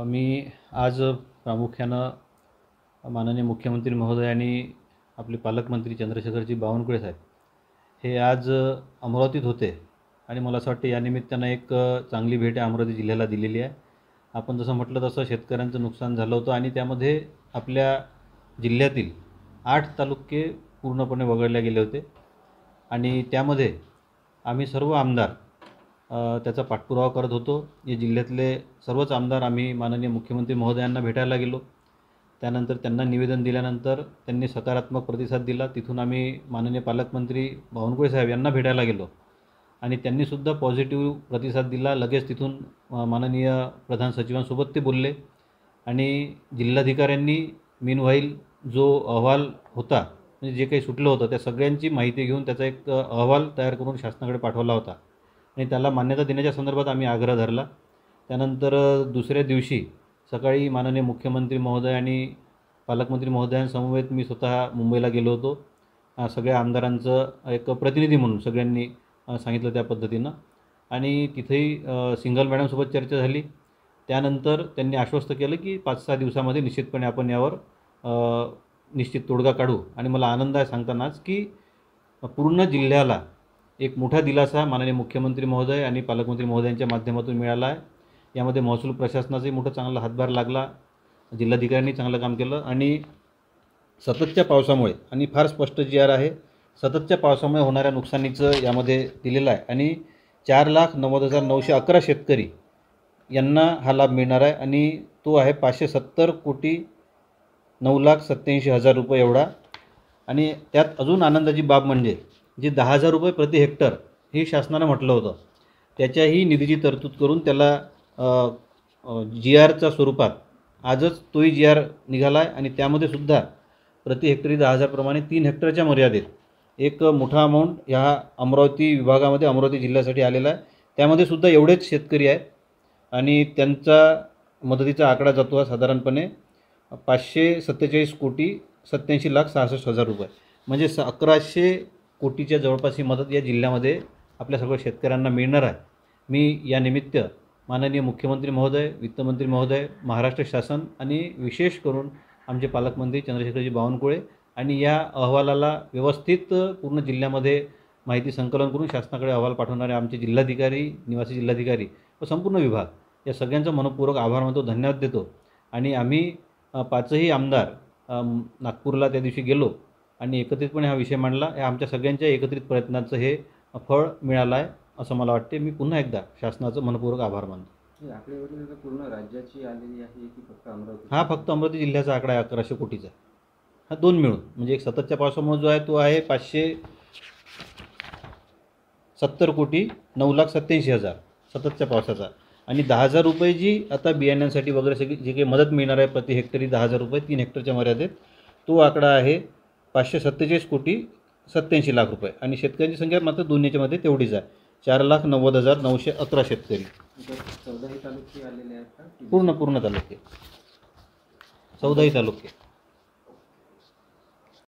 मी आज प्रामुख्यानं माननीय मुख्यमंत्री महोदय आणि आपले पालकमंत्री चंद्रशेखरजी बावनकुळे साहेब हे आज अमरावतीत होते आणि मला असं वाटतं या निमित्तानं एक चांगली भेट अमरावती जिल्ह्याला दिलेली आहे। आपण जसं म्हटलं तसं शेतकऱ्यांचं नुकसान झालं होतं आणि त्यामध्ये आपल्या जिल्ह्यातील 8 तालुके पूर्णपणे वगळले गेले होते आणि त्यामध्ये आम्ही सर्व आमदार त्याचा पाठपुरावा करत होतो। या जिल्ह्यातले सर्वच आमदार आम्ही माननीय मुख्यमंत्री महोदयांना भेटायला गेलो। त्यानंतर त्यांना निवेदन दिल्यानंतर त्यांनी सकारात्मक प्रतिसाद दिला। तिथून आम्ही माननीय पालकमंत्री बावनकुळे साहेब यांना भेटायला गेलो आणि त्यांनीसुद्धा पॉझिटिव्ह प्रतिसाद दिला। लगेच तिथून माननीय प्रधान सचिवांसोबत ते बोलले आणि जिल्हाधिकाऱ्यांनी मीनव्हाईल जो अहवाल होता म्हणजे जे काही सुटलं होतं त्या सगळ्यांची माहिती घेऊन त्याचा एक अहवाल तयार करून शासनाकडे पाठवला होता आणि त्याला मान्यता देण्याच्या संदर्भात आम्ही आग्रह धरला। त्यानंतर दुसऱ्या दिवशी सकाळी माननीय मुख्यमंत्री महोदय आणि पालकमंत्री महोदयांसमवेत मी स्वतः मुंबईला गेलो होतो। सगळ्या आमदारांचं एक प्रतिनिधी म्हणून सगळ्यांनी सांगितलं त्या पद्धतीनं आणि तिथेही सिंगल मॅडमसोबत चर्चा झाली। त्यानंतर त्यांनी आश्वस्त केलं की 5-6 दिवसामध्ये निश्चितपणे आपण यावर निश्चित तोडगा काढू आणि मला आनंद आहे सांगतानाच की पूर्ण जिल्ह्याला एक मोठा दिलासा माननीय मुख्यमंत्री महोदय आणि पालकमंत्री महोदयांच्या माध्यमातून मिळाला आहे। यामध्ये महसूल प्रशासनाचाही मोठा चांगला हातभार लागला, जिल्हाधिकाऱ्यांनी चांगलं काम केलं आणि सततच्या पावसामुळे आणि फार स्पष्ट GR आहे, सततच्या पावसामुळे होणाऱ्या नुकसानीचं यामध्ये दिलेलं आहे आणि 4,90,911 शेतकरी यांना हा लाभ मिळणार आहे आणि तो आहे 570,09,87,000 रुपये एवढा। आणि त्यात अजून आनंदाची बाब म्हणजे जे 10,000 रुपये प्रति हेक्टर हे शासनानं म्हटलं होतं त्याच्याही निधीची तरतूद करून त्याला GRच्या स्वरूपात आजच तोही GR निघाला आहे आणि त्यामध्ये सुद्धा प्रति हेक्टरी 10,000 प्रमाणे 3 हेक्टरच्या मर्यादेत एक मोठा अमाऊंट ह्या अमरावती विभागामध्ये अमरावती जिल्ह्यासाठी आलेला आहे। त्यामध्ये सुद्धा एवढेच शेतकरी आहेत आणि त्यांचा मदतीचा आकडा जातो आहे साधारणपणे 547,87,66,000 रुपये म्हणजे 1,100 कोटीच्या जवळपास ही मदत या जिल्ह्यामध्ये आपल्या सर्व शेतकऱ्यांना मिळणार आहे। मी या निमित्त माननीय मुख्यमंत्री महोदय, वित्तमंत्री महोदय, महाराष्ट्र शासन आणि विशेष करून आमचे पालकमंत्री चंद्रशेखरजी बावनकुळे आणि या अहवालाला व्यवस्थित पूर्ण जिल्ह्यामध्ये माहिती संकलन करून शासनाकडे अहवाल पाठवणारे आमचे जिल्हाधिकारी, निवासी जिल्हाधिकारी व संपूर्ण विभाग या सगळ्यांचा मनपूर्वक आभार मानतो, धन्यवाद देतो। आणि आम्ही 5ही आमदार नागपूरला त्या दिवशी गेलो आणि एकत्रितपणे हा विषय मांडला। या आमच्या सगळ्यांच्या एकत्रित प्रयत्नाचं हे फळ मिळालं आहे असं मला वाटते। मी पुन्हा एकदा शासनाचं मनपूर्वक आभार मानतो। आकडेवारी पूर्ण राज्याची आलेली आहे की फक्त अमरावती? हा फक्त अमरावती जिल्ह्याचा आकडा आहे 1,100 कोटीचा। हा दोन मिळून म्हणजे एक सततच्या पावसामुळे जो आहे तो आहे 570,09,87,000 सततच्या पावसाचा आणि 10,000 रुपये जी आता बियाण्यांसाठी वगैरे सगळी जी काही मदत मिळणार आहे प्रति हेक्टरी 10,000 रुपये 3 हेक्टरच्या मर्यादेत तो आकडा आहे 547,87,00,000 रुपये आणि शेतकऱ्यांची संख्या मात्र दोन्हीच्यामध्ये तेवढीच आहे 4,90,911 शेतकरी। 14 तालुके आलेले आहेत का? पूर्ण तालुके 14 तालुके।